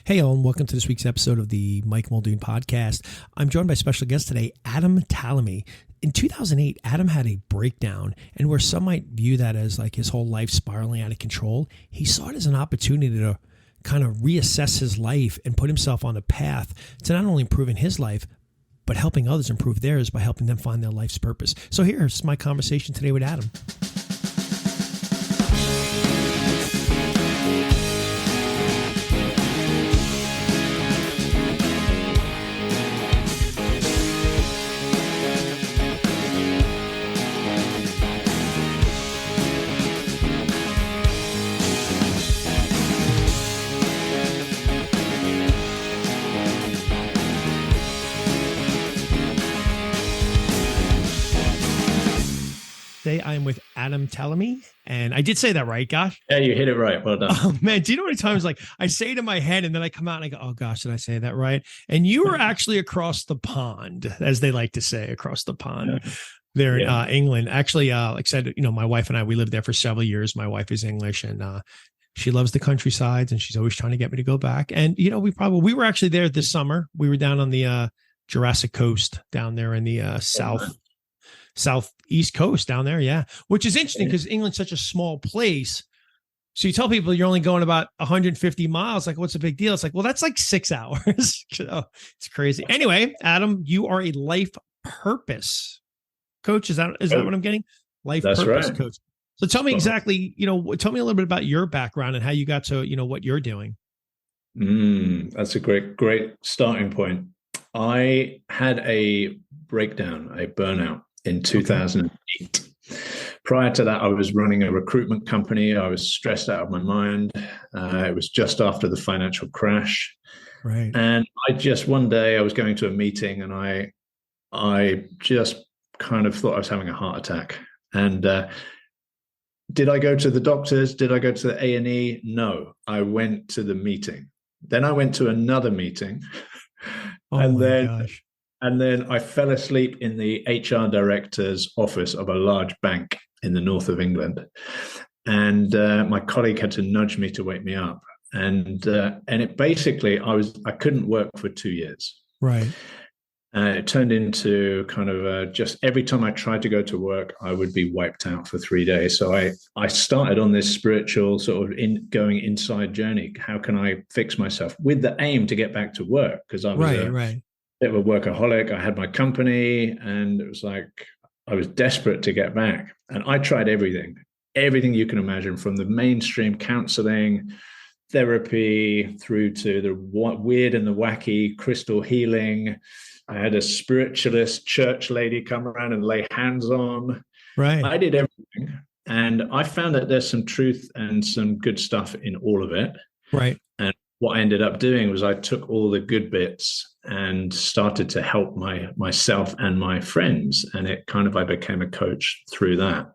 Hey, all, and welcome to this week's episode of the Mike Muldoon podcast. I'm joined by special guest today, Adam Talamy. In 2008, Adam had a breakdown, and where some might view that as like his whole life spiraling out of control, he saw it as an opportunity to kind of reassess his life and put himself on a path to not only improving his life, but helping others improve theirs by helping them find their life's purpose. So here's my conversation today with Adam. Today I am with Adam Talamy, and I did say that right, gosh? Yeah, you hit it right. Well done. Oh man, do you know how many times like I say it in my head and then I come out and I go, oh gosh, did I say that right? And you were actually across the pond, as they like to say, across the pond there in England. Actually, like I said, my wife and I, we lived there for several years. My wife is English, and she loves the countrysides, and she's always trying to get me to go back. And we were actually there this summer. We were down on the Jurassic Coast down there in the southeast coast down there. Yeah. Which is interesting because England's such a small place. So you tell people you're only going about 150 miles. Like, what's the big deal? It's like, well, that's like 6 hours. So it's crazy. Anyway, Adam, you are a life purpose coach. Is that what I'm getting? Life that's purpose right. coach. So tell me exactly, tell me a little bit about your background and how you got to, what you're doing. That's a great starting point. I had a breakdown, a burnout in 2008. Prior to that, I was running a recruitment company. I was stressed out of my mind. It was just after the financial crash. Right. And one day I was going to a meeting and I just kind of thought I was having a heart attack. And did I go to the doctors? Did I go to the A&E? No, I went to the meeting. Then I went to another meeting. And then I fell asleep in the HR director's office of a large bank in the north of England. And my colleague had to nudge me to wake me up. And it basically, I couldn't work for 2 years. Right. It turned into kind of just every time I tried to go to work, I would be wiped out for 3 days. So I started on this spiritual sort of going inside journey. How can I fix myself with the aim to get back to work? Because I was a bit of a workaholic. I had my company and it was like I was desperate to get back. And I tried everything you can imagine, from the mainstream counseling, therapy, through to the weird and the wacky crystal healing. I had a spiritualist church lady come around and lay hands on. Right. I did everything. And I found that there's some truth and some good stuff in all of it. Right. And what I ended up doing was I took all the good bits and started to help myself and my friends. And I became a coach through that.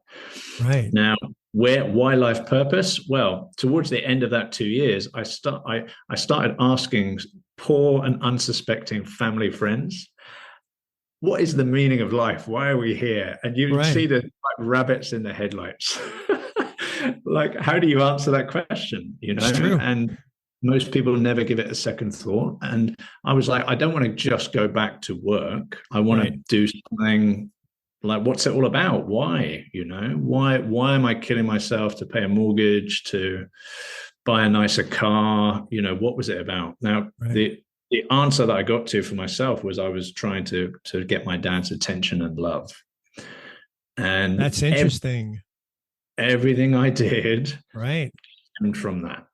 Right. Now, why life purpose? Well, towards the end of that 2 years, I started asking poor and unsuspecting family friends, what is the meaning of life? Why are we here? And you see the rabbits in the headlights. Like, how do you answer that question? It's true. And most people never give it a second thought. And I was like, I don't want to just go back to work. I want to do something like, what's it all about? Why? Why am I killing myself to pay a mortgage, to buy a nicer car? What was it about? Now, the answer that I got to for myself was I was trying to get my dad's attention and love. And that's interesting. Everything I did stemmed from that.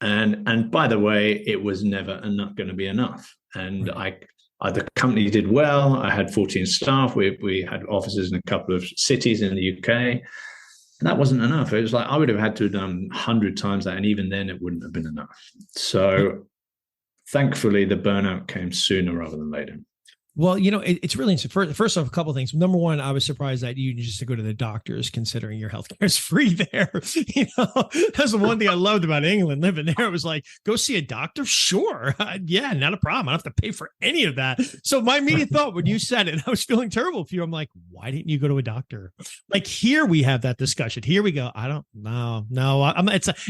And by the way, it was never going to be enough. And the company did well. I had 14 staff. We had offices in a couple of cities in the UK. And that wasn't enough. It was like I would have had to have done 100 times that. And even then, it wouldn't have been enough. So thankfully, the burnout came sooner rather than later. Well, it's really interesting. First off, a couple of things. Number one, I was surprised that you just to go to the doctors, considering your healthcare is free there. That's the one thing I loved about England, living there. It was like, go see a doctor? Sure. Yeah, not a problem. I don't have to pay for any of that. So my immediate thought when you said it, I was feeling terrible for you. I'm like, why didn't you go to a doctor? Like, here we have that discussion. Here we go. I don't know. No,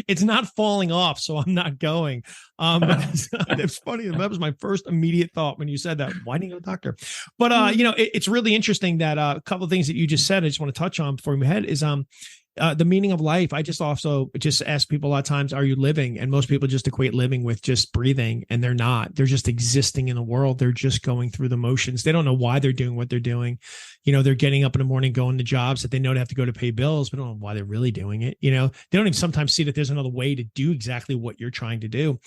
it's not falling off, so I'm not going. It's funny. That was my first immediate thought when you said that. Why didn't you go to the doctor? But it's really interesting that a couple of things that you just said, I just want to touch on before we head is the meaning of life. I just also just ask people a lot of times, are you living? And most people just equate living with just breathing, and they're not. They're just existing in the world. They're just going through the motions. They don't know why they're doing what they're doing. They're getting up in the morning, going to jobs that they know they have to go to pay bills, but don't know why they're really doing it. They don't even sometimes see that there's another way to do exactly what you're trying to do.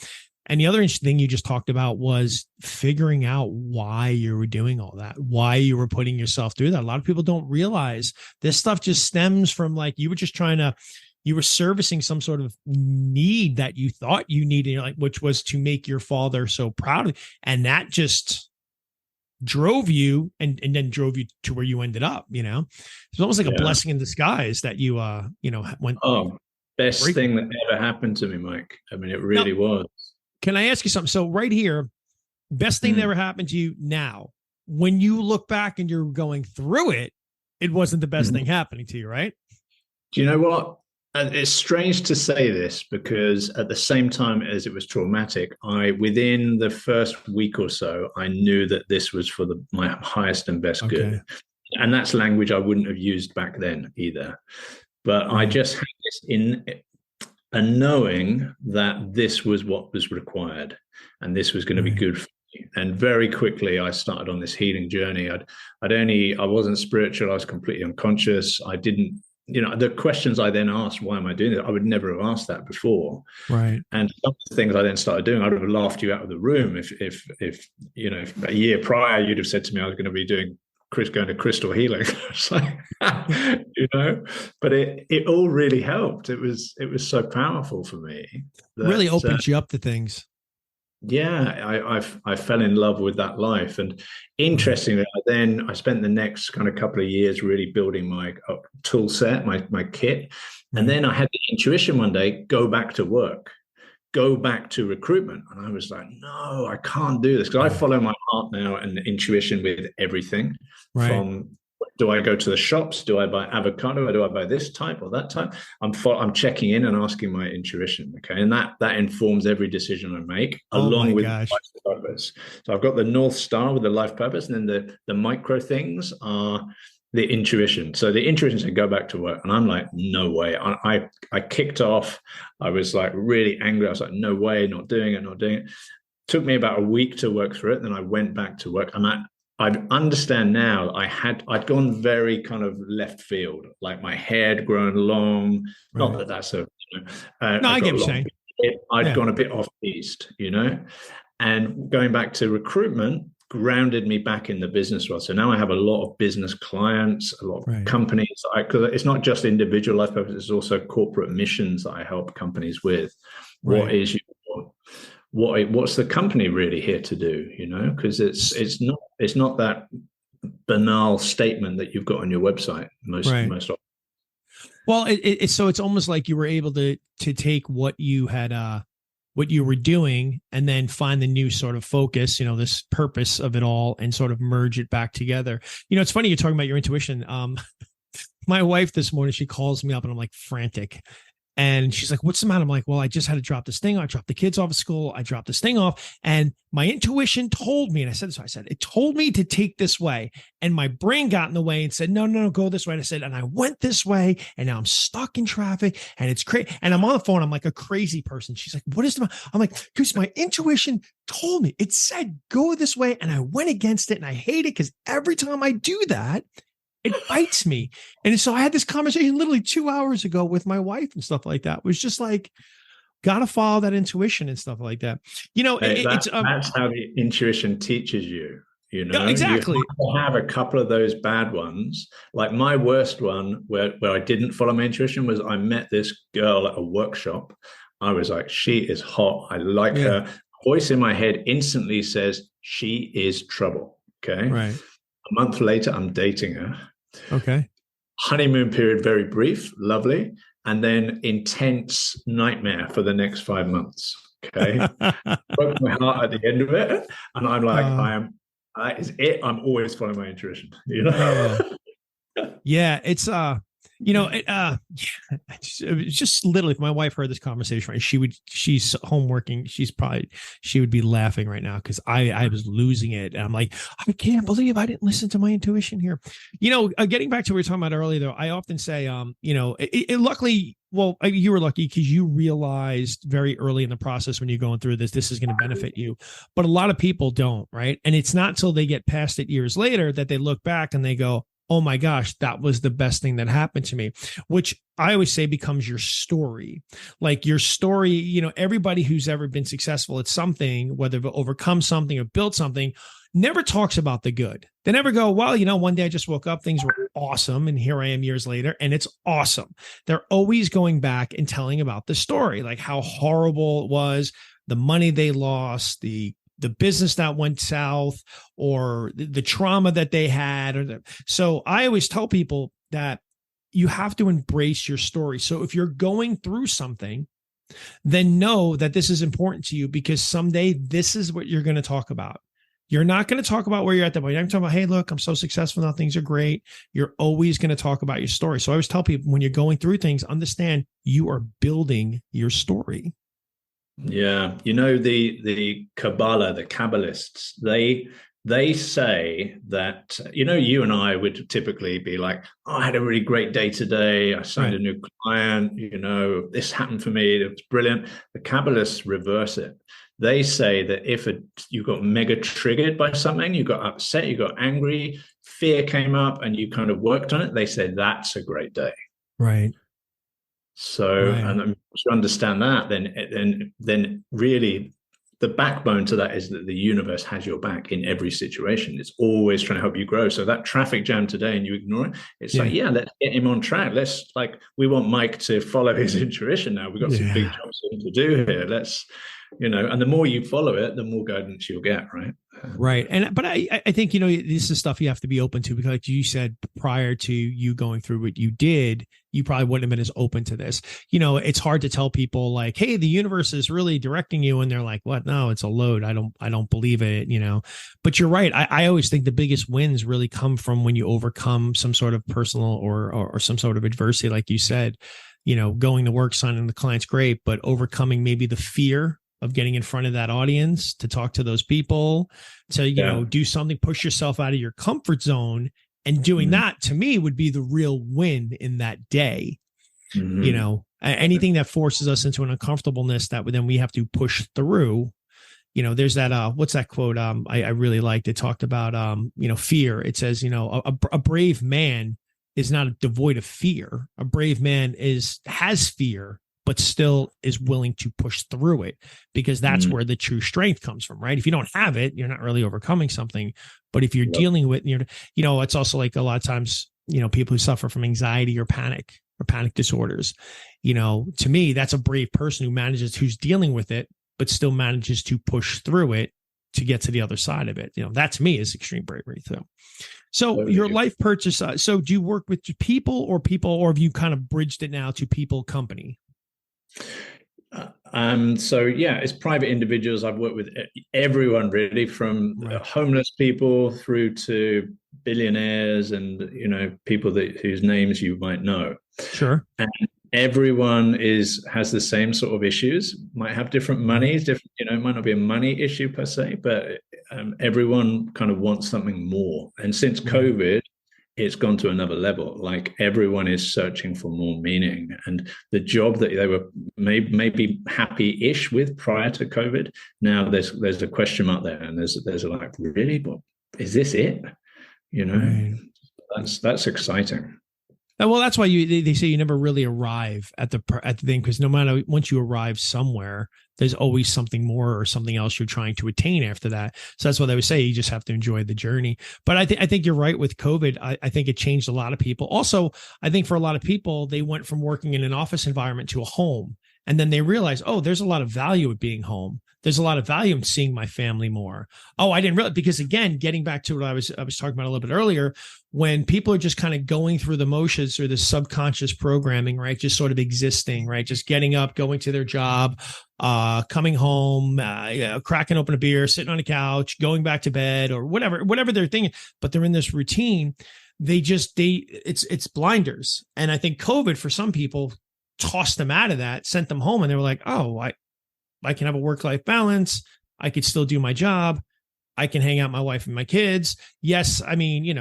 And the other interesting thing you just talked about was figuring out why you were doing all that, why you were putting yourself through that. A lot of people don't realize this stuff just stems from like, you were servicing some sort of need that you thought you needed, like, which was to make your father so proud of you. And that just drove you and then drove you to where you ended up. It's almost like a blessing in disguise that you, went. Oh, best thing that ever happened to me, Mike. I mean, it really was. Can I ask you something? So right here, best thing that ever happened to you now, when you look back and you're going through it, it wasn't the best thing happening to you, right? Do you know what? And it's strange to say this because at the same time as it was traumatic, within the first week or so, I knew that this was for my highest and best good. And that's language I wouldn't have used back then either. But I just had this and knowing that this was what was required and this was going to be good for me. And very quickly I started on this healing journey. I wasn't spiritual. I was completely unconscious. I didn't, the questions I then asked, why am I doing it? I would never have asked that before. Right. And some of the things I then started doing, I would have laughed you out of the room if a year prior you'd have said to me I was going to be going to crystal healing. It's like, but it all really helped. It was so powerful for me. Really opened you up to things. Yeah, I fell in love with that life. And interestingly, I spent the next kind of couple of years really building my tool set, my kit. And then I had the intuition one day, go back to work, go back to recruitment. And I was like, no, I can't do this. Because I follow my heart now and intuition with everything. From, do I go to the shops? Do I buy avocado? Or do I buy this type or that type? I'm checking in and asking my intuition. Okay. And that informs every decision I make along with life purpose. So I've got the North Star with the life purpose, and then the micro things are the intuition. So the intuition said, go back to work. And I'm like, no way. I kicked off. I was like really angry. I was like, no way, not doing it. Took me about a week to work through it. Then I went back to work. I understand now I'd gone very kind of left field, like my hair had grown long. Not that that's a, no, I get what you're saying. I'd gone a bit off piste, and going back to recruitment grounded me back in the business world. So now I have a lot of business clients, a lot of companies, because it's not just individual life purpose, it's also corporate missions that I help companies with. What's the company really here to do? Because it's not that banal statement that you've got on your website most often. Well, it's almost like you were able to take what you had what you were doing and then find the new sort of focus, this purpose of it all, and sort of merge it back together. It's funny you're talking about your intuition. My wife this morning, she calls me up and I'm like frantic. And she's like, what's the matter? I'm like, well, I just had to drop this thing. I dropped the kids off at school. I dropped this thing off. And my intuition told me, and I said this, it told me to take this way. And my brain got in the way and said, no, go this way. And I said, and I went this way. And now I'm stuck in traffic and it's crazy. And I'm on the phone. I'm like a crazy person. She's like, what is the matter? I'm like, because my intuition told me, it said, go this way. And I went against it. And I hate it because every time I do that, it bites me. And so I had this conversation literally 2 hours ago with my wife and stuff like that. It was just like, got to follow that intuition and stuff like that. That's how the intuition teaches you, exactly. You have a couple of those bad ones. Like my worst one where I didn't follow my intuition was I met this girl at a workshop. I was like, she is hot. I like her. Voice in my head instantly says, she is trouble. Okay. Right. A month later, I'm dating her. Okay. Honeymoon period, very brief, lovely. And then intense nightmare for the next 5 months. Okay. Broke my heart at the end of it. And I'm like, that is it. I'm always following my intuition, Yeah. It's, Just literally, if my wife heard this conversation, right, she's home working. She would be laughing right now because I was losing it. And I'm like, I can't believe I didn't listen to my intuition here. Getting back to what we were talking about earlier, though, I often say, luckily, well, you were lucky because you realized very early in the process when you're going through this is going to benefit you. But a lot of people don't, right? And it's not till they get past it years later that they look back and they go, oh my gosh, that was the best thing that happened to me, which I always say becomes your story. Like your story, everybody who's ever been successful at something, whether they've overcome something or built something, never talks about the good. They never go, well, one day I just woke up, things were awesome, and here I am years later, and it's awesome. They're always going back and telling about the story, like how horrible it was, the money they lost, the business that went south, or the trauma that they had. So I always tell people that you have to embrace your story. So if you're going through something, then know that this is important to you, because someday this is what you're going to talk about. You're not going to talk about where you're at that point. You're not talking about, hey, look, I'm so successful now, things are great. You're always going to talk about your story. So I always tell people, when you're going through things, understand you are building your story. Yeah, the Kabbalah, the Kabbalists, they say that, you and I would typically be like, oh, I had a really great day today. I signed a new client, this happened for me. It was brilliant. The Kabbalists reverse it. They say that if you got mega triggered by something, you got upset, you got angry, fear came up, and you kind of worked on it, they say that's a great day. Right. So, and once you understand that, then really the backbone to that is that the universe has your back in every situation. It's always trying to help you grow. So that traffic jam today and you ignore it, it's like, let's get him on track. We want Mike to follow his intuition now. We've got some big jobs to do here. Let's, and the more you follow it, the more guidance you'll get, right? Right. But I think, this is stuff you have to be open to, because like you said, prior to you going through what you did, you probably wouldn't have been as open to this. It's hard to tell people like, hey, the universe is really directing you. And they're like, what? No, it's a load. I don't believe it, but you're right. I always think the biggest wins really come from when you overcome some sort of personal or some sort of adversity. Like you said, going to work, signing the client's great, but overcoming maybe the fear of getting in front of that audience to talk to those people, to, do something, push yourself out of your comfort zone. And doing that, to me, would be the real win in that day. Anything that forces us into an uncomfortableness that then we have to push through. There's that, what's that quote? I really liked. It talked about, fear. It says, a brave man is not devoid of fear. A brave man has fear, but still is willing to push through it, because that's where the true strength comes from, right? If you don't have it, you're not really overcoming something. But if you're dealing with, it's also like a lot of times, people who suffer from anxiety or panic disorders, to me, that's a brave person who's dealing with it, but still manages to push through it to get to the other side of it. That to me is extreme bravery too. So your life purchase, so do you work with people, or have you kind of bridged it now to people company? It's private individuals. I've worked with everyone really, from homeless people through to billionaires and people whose names you might know. Sure. And everyone has the same sort of issues, might have different monies, different, it might not be a money issue per se, but everyone kind of wants something more. And since COVID, it's gone to another level. Like everyone is searching for more meaning, and the job that they were maybe happy-ish with prior to COVID, now there's a question mark there, and there's like, really, but is this it? That's exciting. Well, that's why they say you never really arrive at the thing, because no matter, once you arrive somewhere, there's always something more or something else you're trying to attain after that. So that's what I would say. You just have to enjoy the journey. But I think you're right with COVID. I think it changed a lot of people. Also, I think for a lot of people, they went from working in an office environment to a home. And then they realize, oh, there's a lot of value at being home. There's a lot of value in seeing my family more. Oh, I didn't realize, because again, getting back to what I was talking about a little bit earlier, when people are just kind of going through the motions or the subconscious programming, right? Just sort of existing, right? Just getting up, going to their job, coming home, cracking open a beer, sitting on a couch, going back to bed, or whatever they're thinking, but they're in this routine. it's blinders. And I think COVID for some people tossed them out of that, sent them home, and they were like, oh, I can have a work-life balance. I could still do my job. I can hang out with my wife and my kids. Yes, I mean,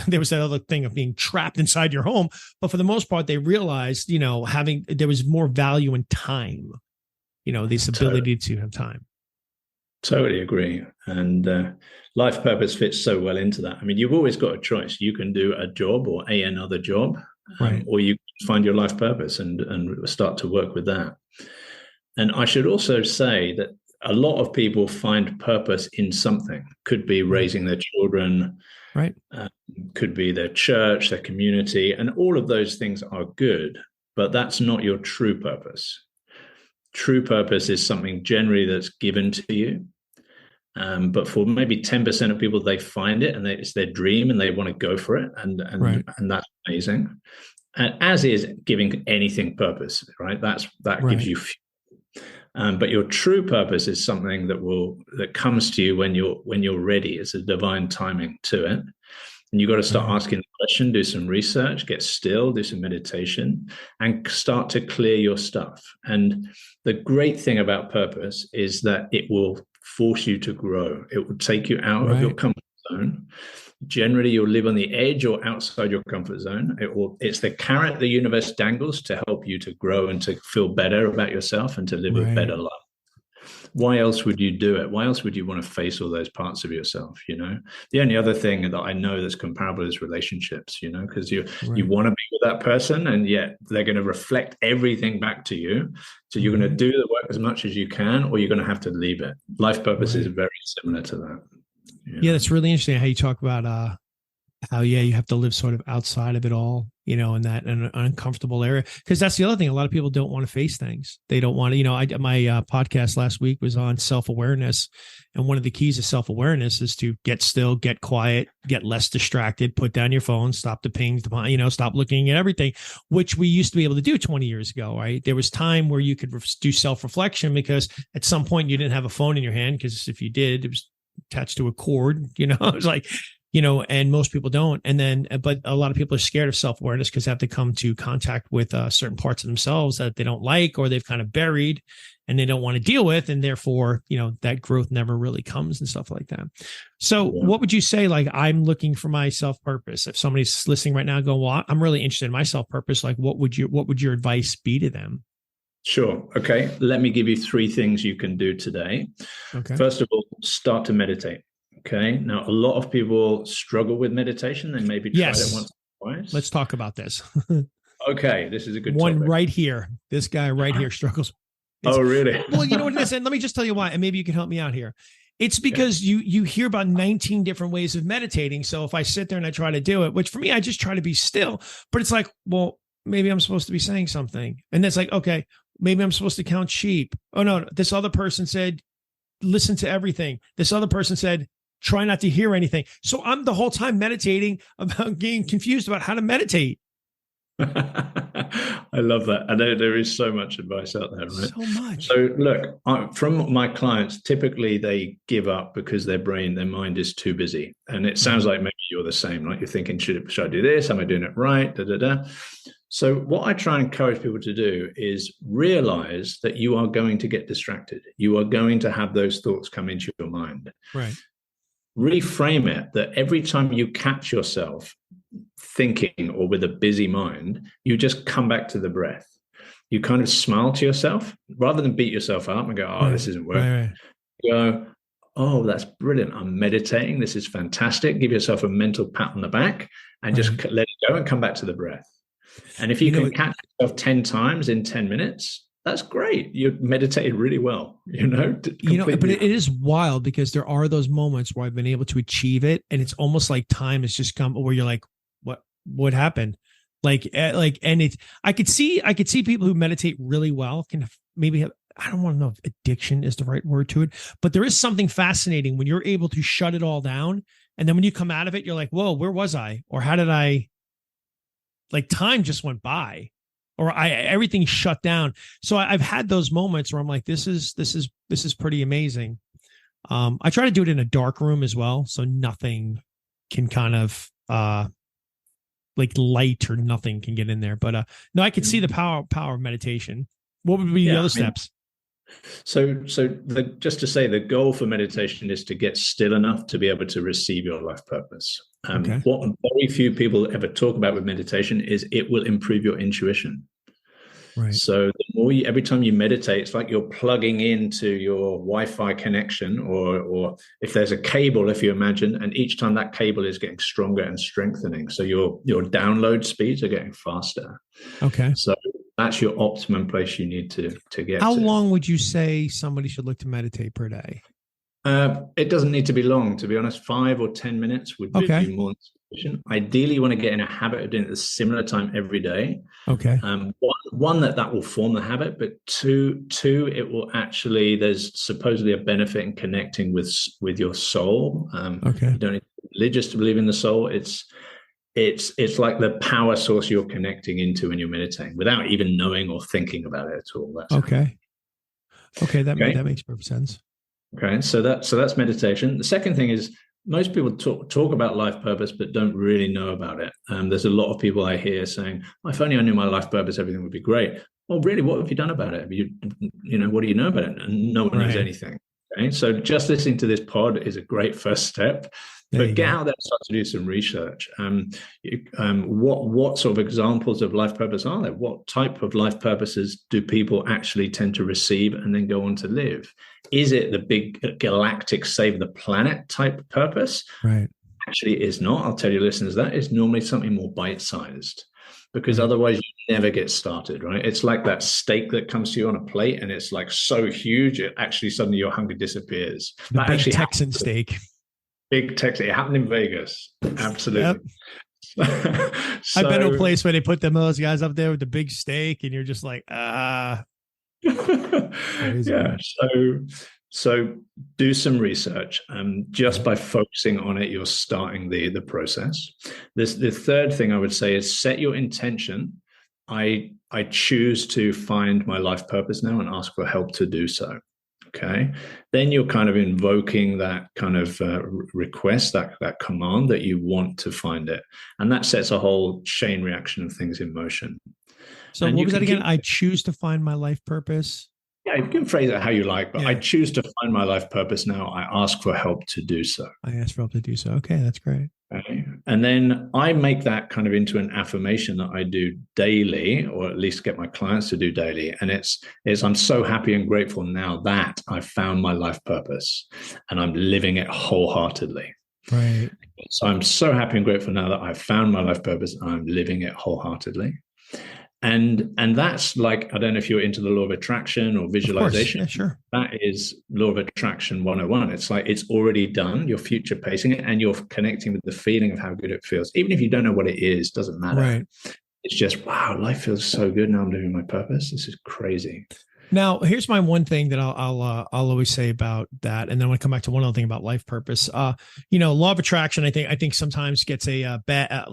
there was that other thing of being trapped inside your home, but for the most part, they realized, there was more value in time, this ability to have time. Totally agree. And life purpose fits so well into that. I mean, you've always got a choice. You can do a job or another job, right. Or you can find your life purpose and start to work with that. And I should also say that a lot of people find purpose in something. Could be raising their children, right? Could be their church, their community, and all of those things are good, but that's not your true purpose. True purpose is something generally that's given to you. But for maybe 10% of people, they find it and it's their dream and they want to go for it. And that's amazing. And as is giving anything purpose, right? That gives you fuel. But your true purpose is something that comes to you when you're ready. It's a divine timing to it. And you've got to start asking the question, do some research, get still, do some meditation, and start to clear your stuff. And the great thing about purpose is that it will force you to grow. It will take you out of your comfort zone. Generally, you'll live on the edge or outside your comfort zone. It's the carrot the universe dangles to help you to grow and to feel better about yourself and to live a better life. Why else would you do it? Why else would you want to face all those parts of yourself? The only other thing that I know that's comparable is relationships, because you want to be with that person, and yet they're going to reflect everything back to you. So you're going to do the work as much as you can, or you're going to have to leave it. Life purpose is very similar to that. Yeah, that's really interesting how you talk about how you have to live sort of outside of it all, in an uncomfortable area. Because that's the other thing. A lot of people don't want to face things. They don't want to, my podcast last week was on self-awareness. And one of the keys of self-awareness is to get still, get quiet, get less distracted, put down your phone, stop the pings, stop looking at everything, which we used to be able to do 20 years ago, right? There was time where you could do self-reflection because at some point you didn't have a phone in your hand, because if you did, it was attached to a cord, it was like, and most people don't. And then, but a lot of people are scared of self-awareness because they have to come to contact with certain parts of themselves that they don't like, or they've kind of buried and they don't want to deal with. And therefore, that growth never really comes and stuff like that. So what would you say? Like, I'm looking for my self-purpose. If somebody's listening right now going, well, I'm really interested in my self-purpose. Like, what would your advice be to them? Sure. Okay. Let me give you 3 things you can do today. Okay. First of all, start to meditate. Okay. Now, a lot of people struggle with meditation. They maybe tried it once or twice. Let's talk about this. Okay. This is a good one topic. Right here. This guy right here struggles. Oh, really? Well, you know what it is? And let me just tell you why. And maybe you can help me out here. It's because you hear about 19 different ways of meditating. So if I sit there and I try to do it, which for me, I just try to be still, but it's like, well, maybe I'm supposed to be saying something. And it's like, okay, maybe I'm supposed to count sheep. Oh, no, this other person said, listen to everything. This other person said, try not to hear anything. So I'm the whole time meditating about getting confused about how to meditate. I love that. I know there is so much advice out there, right? So much. So look, from my clients, typically they give up because their mind is too busy. And it sounds like maybe you're the same, right? You're thinking, should I do this? Am I doing it right? So what I try and encourage people to do is realize that you are going to get distracted. You are going to have those thoughts come into your mind. Right. Reframe it that every time you catch yourself thinking or with a busy mind, you just come back to the breath. You kind of smile to yourself rather than beat yourself up and go, oh, this isn't working. Right. You go, oh, that's brilliant. I'm meditating. This is fantastic. Give yourself a mental pat on the back and just let it go and come back to the breath. And if you can catch yourself 10 times in 10 minutes, that's great. You meditated really well, but it is wild because there are those moments where I've been able to achieve it. And it's almost like time has just come where you're like, what happened? And I could see people who meditate really well can maybe have, I don't want to know if addiction is the right word to it, but there is something fascinating when you're able to shut it all down. And then when you come out of it, you're like, whoa, where was I? Or how did I, time just went by. Or everything shut down. So I've had those moments where I'm like, this is pretty amazing. I try to do it in a dark room as well, so nothing can kind of like light or nothing can get in there. But no, I could see the power of meditation. What would be the other steps? Just to say, the goal for meditation is to get still enough to be able to receive your life purpose. Okay. What very few people ever talk about with meditation is it will improve your intuition. Right. So the more every time you meditate, it's like you're plugging into your Wi-Fi connection, or if there's a cable, if you imagine, and each time that cable is getting stronger and strengthening, so your download speeds are getting faster. Okay. So that's your optimum place you need to get. How long would you say somebody should look to meditate per day? It doesn't need to be long, to be honest. 5 or 10 minutes would be more than sufficient. Ideally, you want to get in a habit of doing it at a similar time every day. Okay. One that will form the habit, but two, it will actually, there's supposedly a benefit in connecting with your soul. Okay. You don't need to be religious to believe in the soul. It's like the power source you're connecting into when you're meditating without even knowing or thinking about it at all. That's okay. That makes perfect sense. Okay, so that's meditation. The second thing is, most people talk about life purpose but don't really know about it. There's a lot of people I hear saying, "If only I knew my life purpose, everything would be great." Well, really, what have you done about it? Have you what do you know about it? And no one knows anything. Okay, so just listening to this pod is a great first step. But get out there and start to do some research. What sort of examples of life purpose are there? What type of life purposes do people actually tend to receive and then go on to live? Is it the big galactic save the planet type purpose? Right. Actually, it is not. I'll tell you, listeners, that is normally something more bite-sized, because otherwise you never get started, right? It's like that steak that comes to you on a plate and it's like so huge, it actually suddenly your hunger disappears. The that big actually Texan steak. Big Texas. It happened in Vegas. Absolutely. Yep. I've been to a place where they put those guys up there with the big steak, and you're just like, yeah. So do some research. Just by focusing on it, you're starting the process. The third thing I would say is set your intention. I choose to find my life purpose now and ask for help to do so. Okay, then you're kind of invoking that kind of request, that command that you want to find it. And that sets a whole chain reaction of things in motion. So what was that again? I choose to find my life purpose. Yeah, you can phrase it how you like, but I choose to find my life purpose now. I ask for help to do so. I ask for help to do so. Okay, that's great. Okay. And then I make that kind of into an affirmation that I do daily, or at least get my clients to do daily. And it's I'm so happy and grateful now that I've found my life purpose and I'm living it wholeheartedly. Right. So I'm so happy and grateful now that I've found my life purpose and I'm living it wholeheartedly. And that's like, I don't know if you're into the law of attraction or visualization. Yeah, sure. That is law of attraction 101. It's like it's already done. You're future pacing it and you're connecting with the feeling of how good it feels. Even if you don't know what it is, doesn't matter. Right. It's just, wow, life feels so good. Now I'm living my purpose. This is crazy. Now, here's my one thing that I'll always say about that, and then I want to come back to one other thing about life purpose. Law of attraction, I think sometimes gets a bad,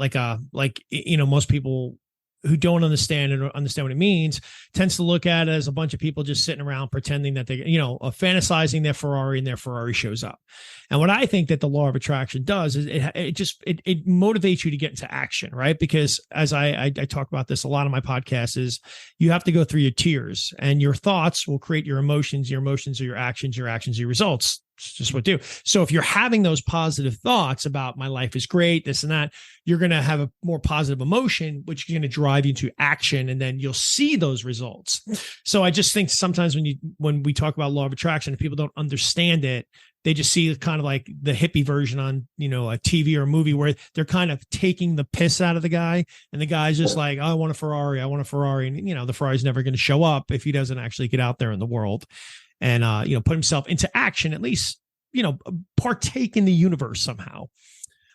most people who don't understand what it means tends to look at it as a bunch of people just sitting around pretending that they, fantasizing their Ferrari and their Ferrari shows up. And what I think that the law of attraction does is it motivates you to get into action, right? Because as I talk about this a lot on my podcast, is you have to go through your tiers, and your thoughts will create your emotions are your actions are your results. It's just what do. So if you're having those positive thoughts about my life is great, this and that, you're going to have a more positive emotion, which is going to drive you to action, and then you'll see those results. So I just think sometimes when we talk about law of attraction, if people don't understand it, they just see kind of like the hippie version on, a TV or a movie where they're kind of taking the piss out of the guy, and the guy's just like, oh, I want a Ferrari. And, the Ferrari's never going to show up if he doesn't actually get out there in the world and, put himself into action, at least, partake in the universe somehow.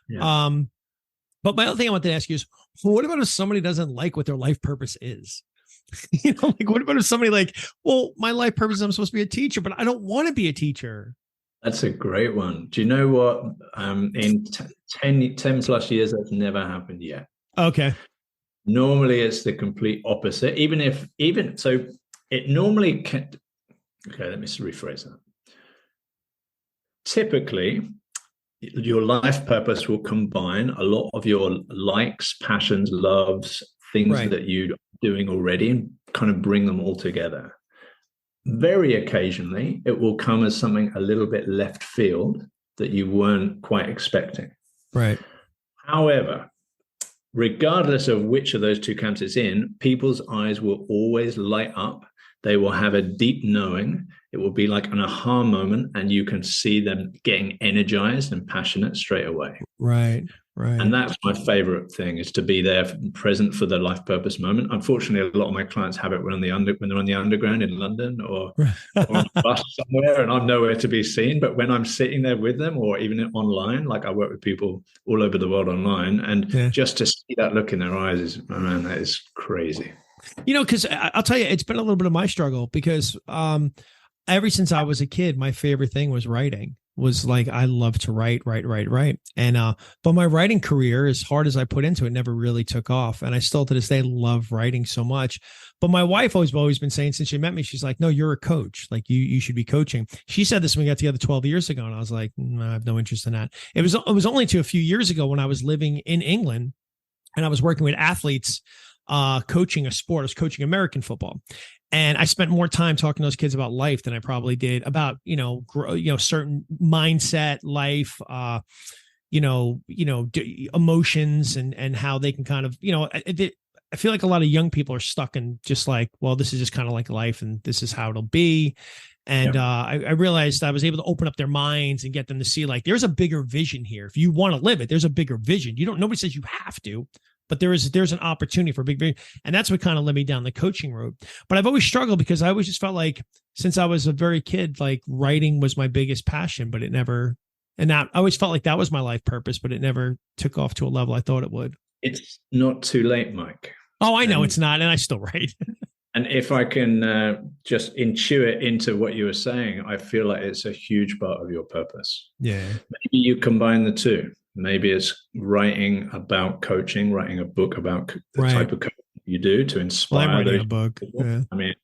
Yeah. But my other thing I wanted to ask you is, what about if somebody doesn't like what their life purpose is? What about if somebody my life purpose is I'm supposed to be a teacher, but I don't want to be a teacher. That's a great one. Do you know what? In 10 plus years, that's never happened yet. Okay. Normally, it's the complete opposite. So it normally can. Okay, let me rephrase that. Typically, your life purpose will combine a lot of your likes, passions, loves, things Right. that you're doing already, and kind of bring them all together. Very occasionally, it will come as something a little bit left field that you weren't quite expecting. Right. However, regardless of which of those two camps it's in, people's eyes will always light up. They will have a deep knowing. It will be like an aha moment, and you can see them getting energized and passionate straight away. Right. Right. And that's my favorite thing, is to be there present for the life purpose moment. Unfortunately, a lot of my clients have it when they're on the underground in London or on a bus somewhere, and I'm nowhere to be seen. But when I'm sitting there with them, or even online, like I work with people all over the world online, and just to see that look in their eyes is, oh man, that is crazy. Because I'll tell you, it's been a little bit of my struggle, because ever since I was a kid, my favorite thing was writing. Was like, I love to write. And, but my writing career, as hard as I put into it, never really took off. And I still to this day love writing so much. But my wife always been saying, since she met me, she's like, no, you're a coach. Like you should be coaching. She said this when we got together 12 years ago. And I was like, I have no interest in that. It was only to a few years ago when I was living in England and I was working with athletes, coaching a sport. I was coaching American football. And I spent more time talking to those kids about life than I probably did about, certain mindset, life, emotions and how they can kind of, I feel like a lot of young people are stuck in just like, well, this is just kind of like life and this is how it'll be. And I realized I was able to open up their minds and get them to see like, there's a bigger vision here. If you want to live it, there's a bigger vision. Nobody says you have to, but there's an opportunity for a big vision. And that's what kind of led me down the coaching route. But I've always struggled because I always just felt like since I was a very kid, like writing was my biggest passion, but I always felt like that was my life purpose, but it never took off to a level I thought it would. It's not too late, Mike. Oh, I know it's not. And I still write. And if I can just intuit into what you were saying, I feel like it's a huge part of your purpose. Yeah. Maybe you combine the two. Maybe it's writing about coaching, writing a book about the type of coaching you do to inspire I'm writing a book. Yeah. I mean,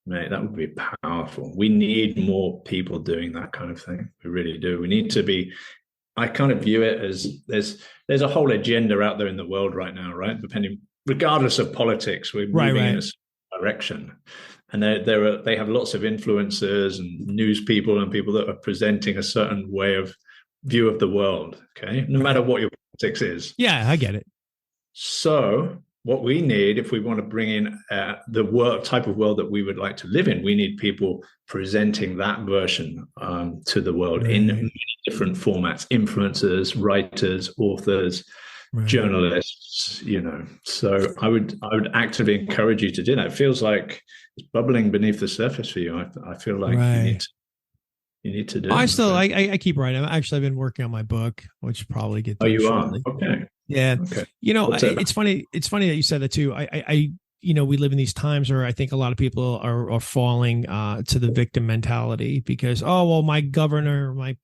mate, that would be powerful. We need more people doing that kind of thing. We really do. We need to be. I kind of view it as there's a whole agenda out there in the world right now, right? Regardless of politics, we're moving in a direction, and they have lots of influencers and news people and people that are presenting a certain way of view of the world. Okay, no matter what your politics is. Yeah, I get it. So what we need, if we want to bring in the type of world that we would like to live in, we need people presenting that version to the world in many different formats: influencers, writers, authors, journalists. So I would actively encourage you to do that. It feels like it's bubbling beneath the surface for you. I feel like you need to do. I keep writing. I've been working on my book, which probably get. Oh, you shortly. are? Okay. Yeah. Okay. It's funny. It's funny that you said that too. We live in these times where I think a lot of people are falling to the victim mentality because, my governor, my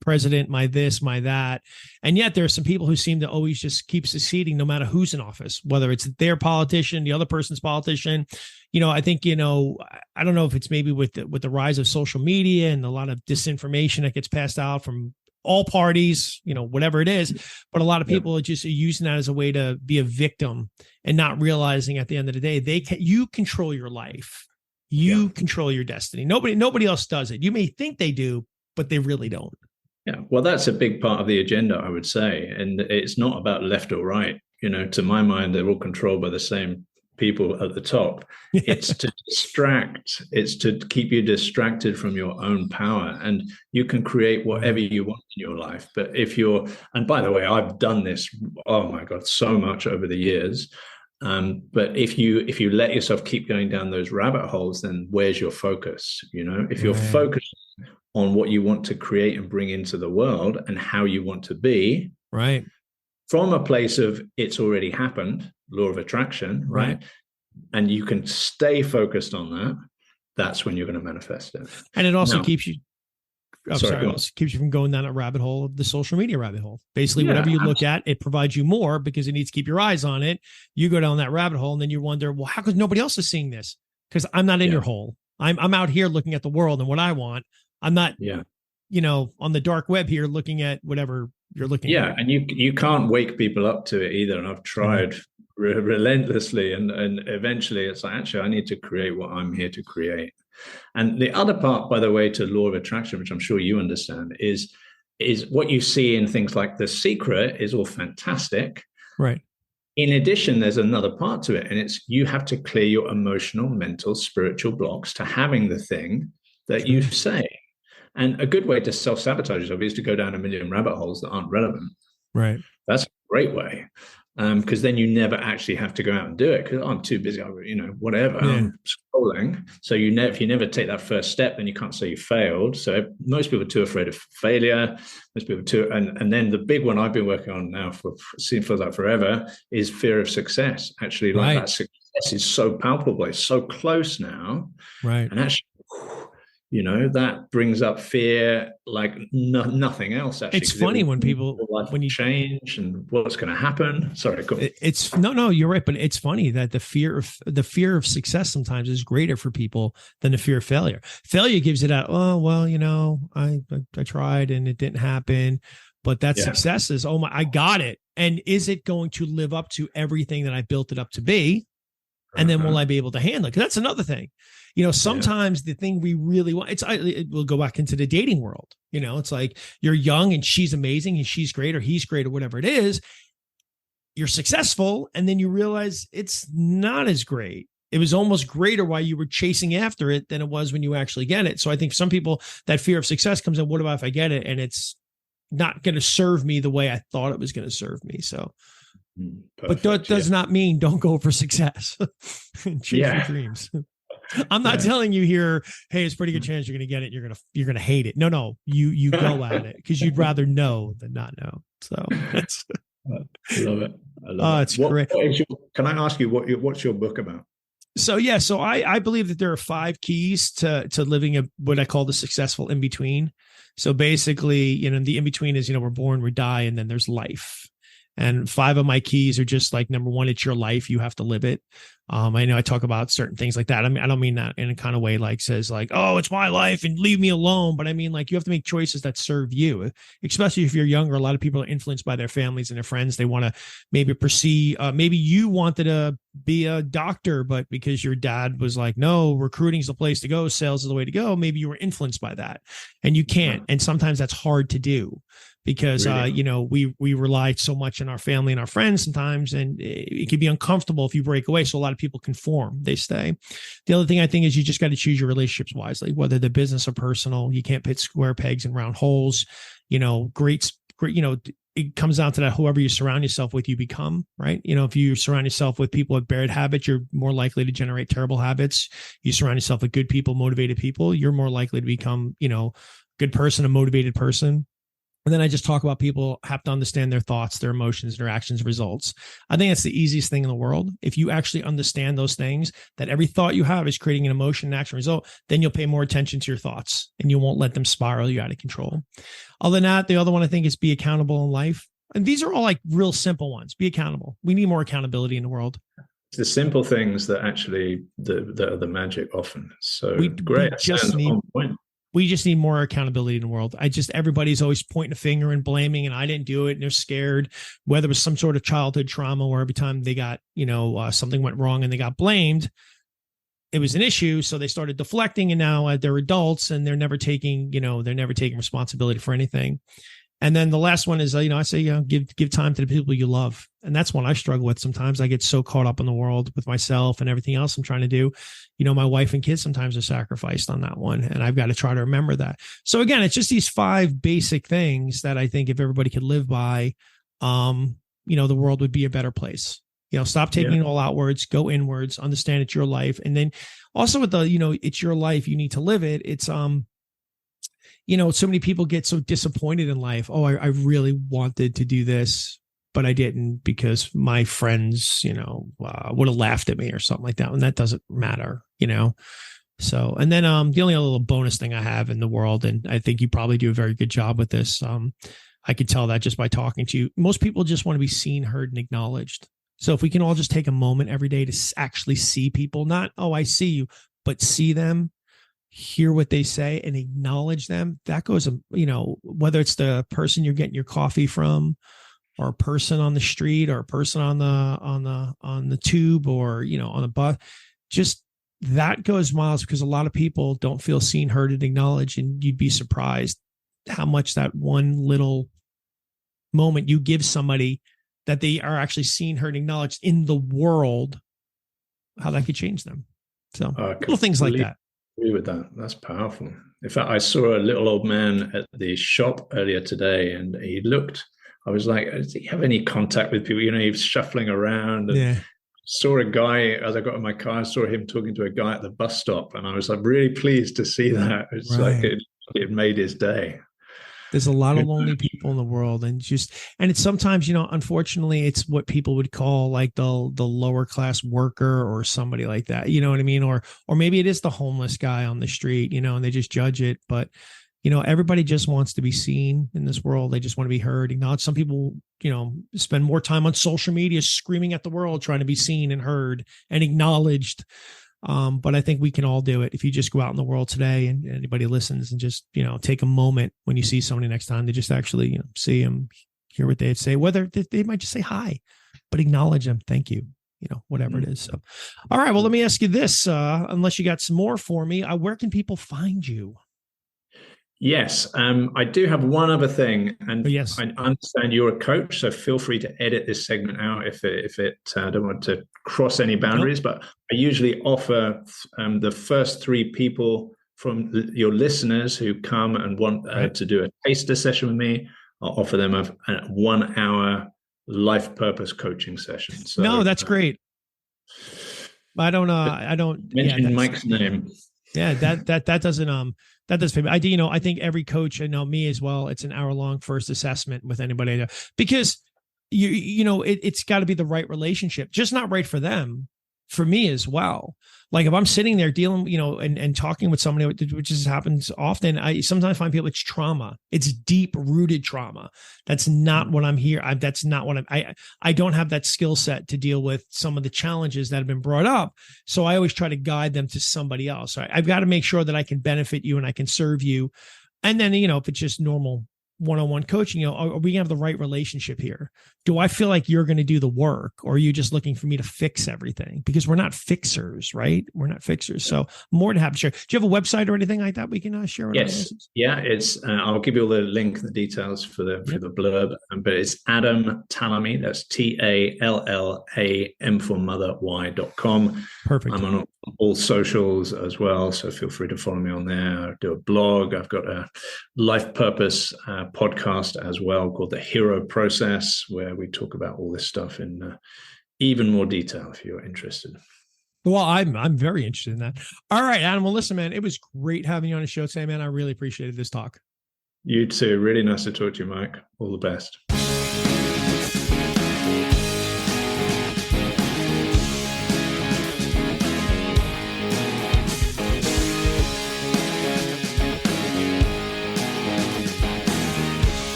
president, my this, my that. And yet there are some people who seem to always just keep succeeding no matter who's in office, whether it's their politician, the other person's politician. I think, I don't know if it's maybe with the rise of social media and a lot of disinformation that gets passed out from all parties, whatever it is. But a lot of people are just using that as a way to be a victim and not realizing at the end of the day, you control your life. You control your destiny. Nobody else does it. You may think they do, but they really don't. Yeah, well, that's a big part of the agenda, I would say. And it's not about left or right. To my mind, they're all controlled by the same people at the top. It's to distract. It's to keep you distracted from your own power. And you can create whatever you want in your life. But and by the way, I've done this, oh my God, so much over the years. But if you let yourself keep going down those rabbit holes, then where's your focus? If you're focused on what you want to create and bring into the world and how you want to be, right, from a place of it's already happened, law of attraction, right? And you can stay focused on that. That's when you're going to manifest it. And it also keeps you. Keeps you from going down a rabbit hole of the social media rabbit hole. Basically, whatever you look at, it provides you more because it needs to keep your eyes on it. You go down that rabbit hole and then you wonder, well, how come nobody else is seeing this? Because I'm not in your hole. I'm out here looking at the world and what I want. I'm not, on the dark web here looking at whatever you're looking at. And you can't wake people up to it either. And I've tried relentlessly, and eventually it's like, actually, I need to create what I'm here to create. And the other part, by the way, to law of attraction, which I'm sure you understand, is what you see in things like The Secret is all fantastic. Right. In addition, there's another part to it, and it's you have to clear your emotional, mental, spiritual blocks to having the thing that you say. And a good way to self-sabotage yourself is to go down a million rabbit holes that aren't relevant. Right. That's a great way. Because then you never actually have to go out and do it because I'm too busy, whatever, I'm scrolling. So if you never take that first step, then you can't say you failed. So most people are too afraid of failure. Most people are too, and then the big one I've been working on now feels like forever is fear of success. Actually, like that success is so palpable, it's so close now. Right. And actually, that brings up fear like nothing else. Actually, it's funny when you change and what's going to happen. Sorry, go on. It's no, you're right. But it's funny that the fear of success sometimes is greater for people than the fear of failure. Failure gives it out. Oh, well, I tried and it didn't happen. But that success is, oh my, I got it. And is it going to live up to everything that I built it up to be? And then will I be able to handle it? Because that's another thing. Sometimes the thing we really want, we'll go back into the dating world. It's like you're young and she's amazing and she's great or he's great or whatever it is. You're successful. And then you realize it's not as great. It was almost greater while you were chasing after it than it was when you actually get it. So I think some people, that fear of success comes in, what about if I get it? And it's not going to serve me the way I thought it was going to serve me. So Perfect, but that does not mean don't go for success. Chase your dreams. I'm not telling you here, hey, it's a pretty good chance you're going to get it. You're going to hate it. No, you go at it because you'd rather know than not know. So that's. I love it. It's great. Can I ask you what's your book about? So I believe that there are 5 keys to living what I call the successful in between. So basically, the in between is we're born, we die, and then there's life. And 5 of my keys are just like, number 1, it's your life. You have to live it. I know I talk about certain things like that. I mean, I don't mean that in a kind of way like says like, oh, it's my life and leave me alone. But I mean, like, you have to make choices that serve you, especially if you're younger. A lot of people are influenced by their families and their friends. They want to maybe maybe you wanted to be a doctor, but because your dad was like, no, recruiting is the place to go. Sales is the way to go. Maybe you were influenced by that and you can't. And sometimes that's hard to do. Because, we rely so much on our family and our friends sometimes, and it can be uncomfortable if you break away. So a lot of people conform, they stay. The other thing I think is you just got to choose your relationships wisely, whether they're business or personal. You can't put square pegs in round holes. Great, it comes down to that. Whoever you surround yourself with, you become, right? If you surround yourself with people with bad habits, you're more likely to generate terrible habits. You surround yourself with good people, motivated people, you're more likely to become, good person, a motivated person. And then I just talk about people have to understand their thoughts, their emotions, their actions, results. I think that's the easiest thing in the world. If you actually understand those things, that every thought you have is creating an emotion, an action, result, then you'll pay more attention to your thoughts and you won't let them spiral you out of control. Other than that, the other one I think is be accountable in life. And these are all like real simple ones. Be accountable. We need more accountability in the world. It's the simple things that actually the magic often. So great. We just need more accountability in the world. Everybody's always pointing a finger and blaming, and I didn't do it, and they're scared, whether it was some sort of childhood trauma or every time they got, something went wrong and they got blamed, it was an issue. So they started deflecting, and now they're adults and they're never taking responsibility for anything. And then the last one is, I say, give time to the people you love. And that's one I struggle with. Sometimes I get so caught up in the world with myself and everything else I'm trying to do. My wife and kids sometimes are sacrificed on that one. And I've got to try to remember that. So again, it's just these 5 basic things that I think if everybody could live by, the world would be a better place. Stop taking it all outwards, go inwards, understand it's your life. And then also with the, it's your life, you need to live it. It's, so many people get so disappointed in life. Oh, I really wanted to do this, but I didn't because my friends, would have laughed at me or something like that. And that doesn't matter, So, and then the only other little bonus thing I have in the world, and I think you probably do a very good job with this. I could tell that just by talking to you. Most people just want to be seen, heard, and acknowledged. So if we can all just take a moment every day to actually see people, not, oh, I see you, but see them. hear what they say and acknowledge them, that goes, whether it's the person you're getting your coffee from, or a person on the street, or a person on the tube, or, on the bus, just that goes miles, because a lot of people don't feel seen, heard, and acknowledged. And you'd be surprised how much that one little moment you give somebody, that they are actually seen, heard, acknowledged in the world, how that could change them. So little things like that. Agree with that. That's powerful. In fact, I saw a little old man at the shop earlier today, and he looked, I was like, does he have any contact with people? He was shuffling around, and saw a guy, as I got in my car, I saw him talking to a guy at the bus stop, and I was like really pleased to see that. It's like it made his day. There's a lot of lonely people in the world, and it's sometimes, unfortunately, it's what people would call like the lower class worker, or somebody like that. You know what I mean? Or maybe it is the homeless guy on the street, and they just judge it. But, everybody just wants to be seen in this world. They just want to be heard, acknowledged. Some people, spend more time on social media screaming at the world, trying to be seen and heard and acknowledged. But I think we can all do it if you just go out in the world today, and anybody listens, and just, take a moment when you see somebody next time to just actually, see them, hear what they say, whether they might just say hi, but acknowledge them. Thank you, whatever it is. So, all right, well, let me ask you this, unless you got some more for me, where can people find you? Yes, I do have one other thing, and yes, I understand you're a coach, so feel free to edit this segment out if it don't want to cross any boundaries. Nope. But I usually offer the first 3 people from your listeners who come and want to do a taster session with me, I'll offer them a 1-hour life purpose coaching session. So, no, that's great. I don't mention Mike's name. Yeah, that doesn't that does pay me. I think every coach, I know me as well, it's an hour-long first assessment with anybody I know, because it's got to be the right relationship, just not right for them, for me as well. Like if I'm sitting there dealing, and talking with somebody, which just happens often, I sometimes find people, it's trauma. It's deep rooted trauma. That's not what I'm here. That's not what I don't have that skill set to deal with some of the challenges that have been brought up. So I always try to guide them to somebody else. I've got to make sure that I can benefit you and I can serve you. And then, if it's just normal one-on-one coaching, are we gonna have the right relationship here? Do I feel like you're going to do the work, or are you just looking for me to fix everything? Because we're not fixers, right? We're not fixers. So more than happy to share. Do you have a website or anything like that we can share? Yes. Yeah. It's, I'll give you all the link, the details for the blurb, but it's Adam Talamy. That's TALLAM for mother, y.com. Perfect. I'm on all socials as well, so feel free to follow me on there. I do a blog. I've got a life purpose podcast as well called The Hero Process, where we talk about all this stuff in even more detail if you're interested. Well, I'm very interested in that. All right, Adam. Well, listen, man, it was great having you on the show today, man. I really appreciated this talk. You too. Really nice to talk to you, Mike. All the best.